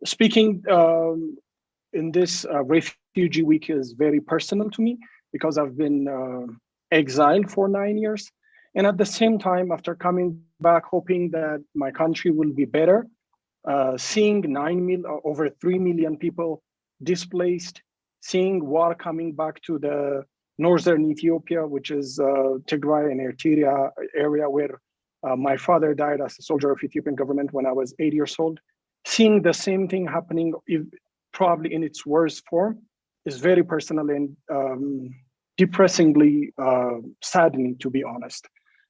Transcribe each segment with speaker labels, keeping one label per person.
Speaker 1: Speaking in this refugee week is very personal to me because I've been exiled for 9 years. And at the same time, after coming back, hoping that my country will be better, seeing over 3 million people displaced, seeing war coming back to the northern Ethiopia, which is Tigray and Eritrea area where my father died as a soldier of Ethiopian government when I was 8 years old. Seeing the same thing happening, probably in its worst form, is very personal and depressingly saddening, to be honest.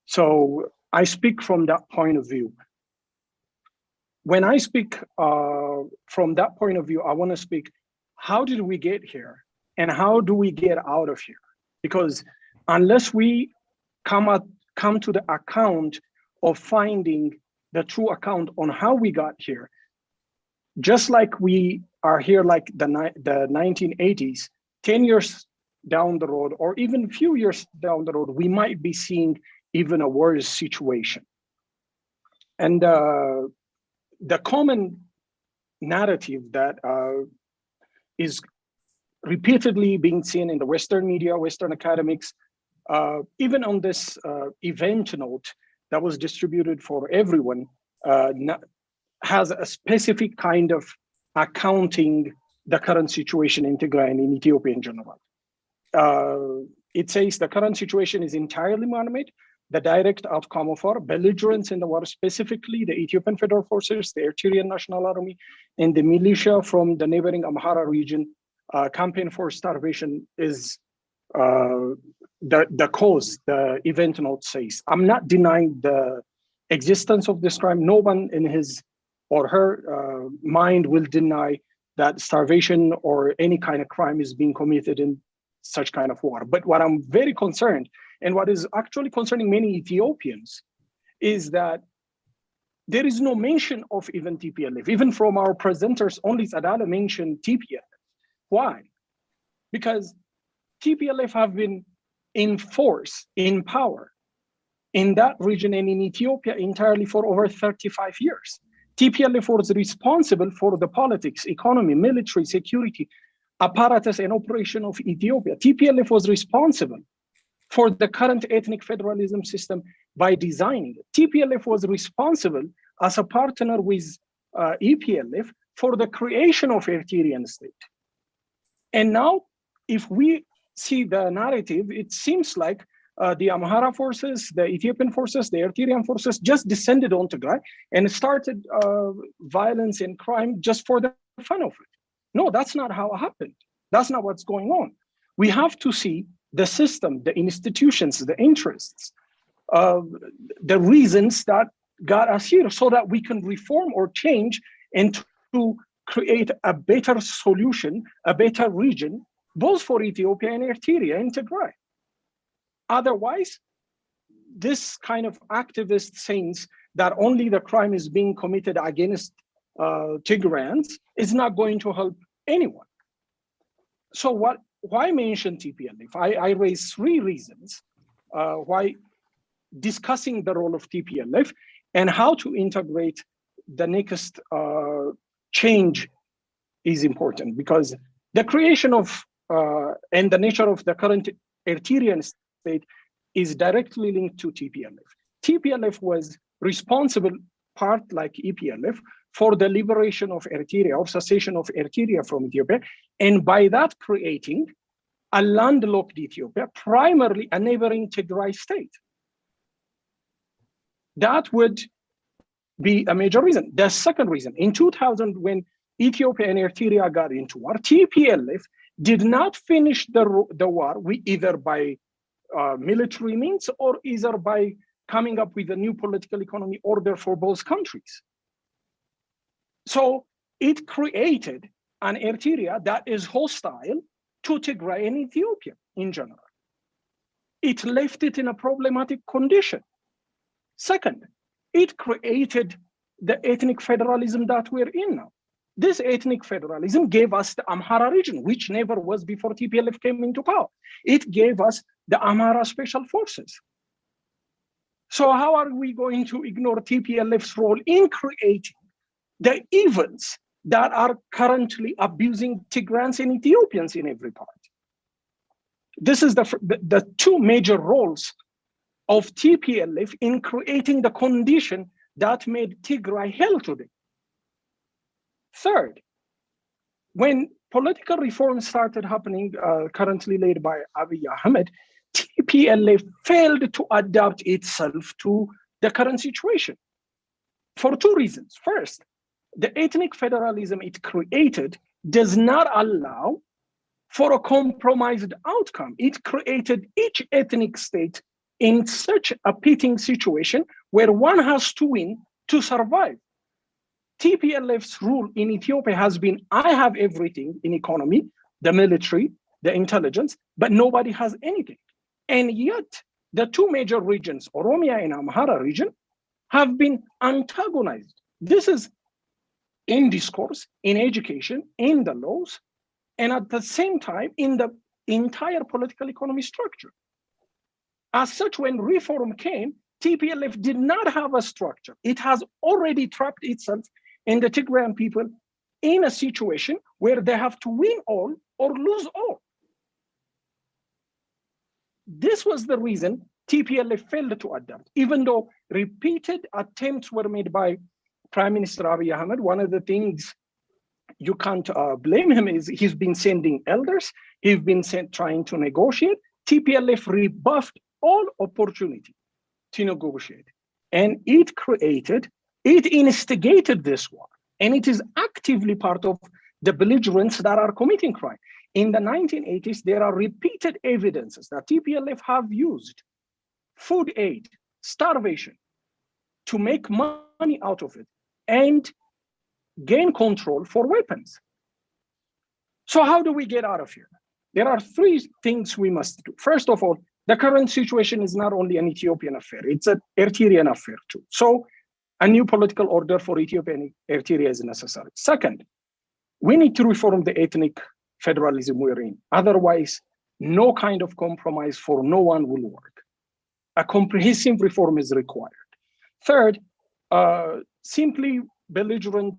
Speaker 1: So I speak from that point of view. When I speak from that point of view, I want to speak, how did we get here? And how do we get out of here? Because unless we come to the account of finding the true account on how we got here, just like we are here like the 1980s, 10 years down the road, or even a few years down the road, we might be seeing even a worse situation. And the common narrative that is repeatedly being seen in the Western media, Western academics, even on this event note that was distributed for everyone, has a specific kind of accounting the current situation in Tigray and in Ethiopia in general. It says the current situation is entirely man-made, the direct outcome of our belligerence in the war, specifically the Ethiopian Federal Forces, the Eritrean National Army, and the militia from the neighboring Amhara region. Campaign for starvation is the cause, the event note says. I'm not denying the existence of this crime. No one in his or her mind will deny that starvation or any kind of crime is being committed in such kind of war. But what I'm very concerned, and what is actually concerning many Ethiopians, is that there is no mention of even TPLF. Even from our presenters, only Sadala mentioned TPLF. Why? Because TPLF have been in force, in power, in that region and in Ethiopia entirely for over 35 years. TPLF was responsible for the politics, economy, military, security, apparatus and operation of Ethiopia. TPLF was responsible for the current ethnic federalism system by designing it. TPLF was responsible as a partner with EPLF for the creation of Eritrean state. And now, if we see the narrative, it seems like the Amhara forces, the Ethiopian forces, the Eritrean forces just descended on Tigray and started violence and crime just for the fun of it. No, that's not how it happened. That's not what's going on. We have to see the system, the institutions, the interests, the reasons that got us here so that we can reform or change and to create a better solution, a better region, both for Ethiopia and Eritrea and Tigray. Otherwise, this kind of activist sayings that only the crime is being committed against Tigrayans is not going to help anyone. So why mention TPLF? I raise 3 reasons why discussing the role of TPLF and how to integrate the next change is important, because the creation of and the nature of the current Eritrean state is directly linked to TPLF. TPLF was responsible, part like EPLF, for the liberation of Eritrea, or cessation of Eritrea from Ethiopia, and by that creating a landlocked Ethiopia, primarily a neighboring Tigray state. That would be a major reason. The second reason, in 2000, when Ethiopia and Eritrea got into war, TPLF did not finish the war either by military means or either by coming up with a new political economy order for both countries. So it created an Eritrea that is hostile to Tigray and Ethiopia in general. It left it in a problematic condition. Second, it created the ethnic federalism that we're in now. This ethnic federalism gave us the Amhara region, which never was before TPLF came into power. It gave us the Amhara special forces. So how are we going to ignore TPLF's role in creating the events that are currently abusing Tigrans and Ethiopians in every part. This is the two major roles of TPLF in creating the condition that made Tigray hell today. Third, when political reforms started happening, currently led by Abiy Ahmed, TPLF failed to adapt itself to the current situation for two reasons. First, the ethnic federalism it created does not allow for a compromised outcome. It created each ethnic state in such a pitting situation where one has to win to survive. TPLF's rule in Ethiopia has been, I have everything in economy, the military, the intelligence, but nobody has anything. And yet, the two major regions, Oromia and Amhara region, have been antagonized. This is in discourse, in education, in the laws, and at the same time, in the entire political economy structure. As such, when reform came, TPLF did not have a structure. It has already trapped itself and the Tigrayan people in a situation where they have to win all or lose all. This was the reason TPLF failed to adapt, even though repeated attempts were made by Prime Minister Abiy Ahmed. One of the things you can't blame him is he's been sending elders, he's been trying to negotiate. TPLF rebuffed all opportunity to negotiate. And it instigated this war. And it is actively part of the belligerents that are committing crime. In the 1980s, there are repeated evidences that TPLF have used food aid, starvation, to make money out of it and gain control for weapons. So how do we get out of here? There are three things we must do. First of all, the current situation is not only an Ethiopian affair, it's an Eritrean affair too. So a new political order for Ethiopia and Eritrea is necessary. Second, we need to reform the ethnic federalism we're in. Otherwise, no kind of compromise for no one will work. A comprehensive reform is required. Third, simply belligerent,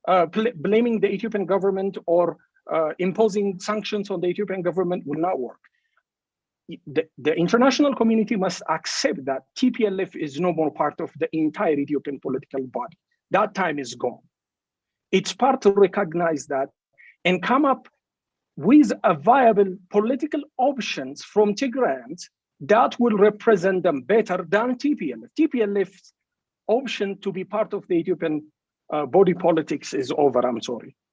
Speaker 1: blaming the Ethiopian government or imposing sanctions on the Ethiopian government will not work. The international community must accept that TPLF is no more part of the entire Ethiopian political body. That time is gone. It's part to recognize that and come up with a viable political options from Tigrayans that will represent them better than TPLF. TPLF's option to be part of the Ethiopian body politics is over, I'm sorry.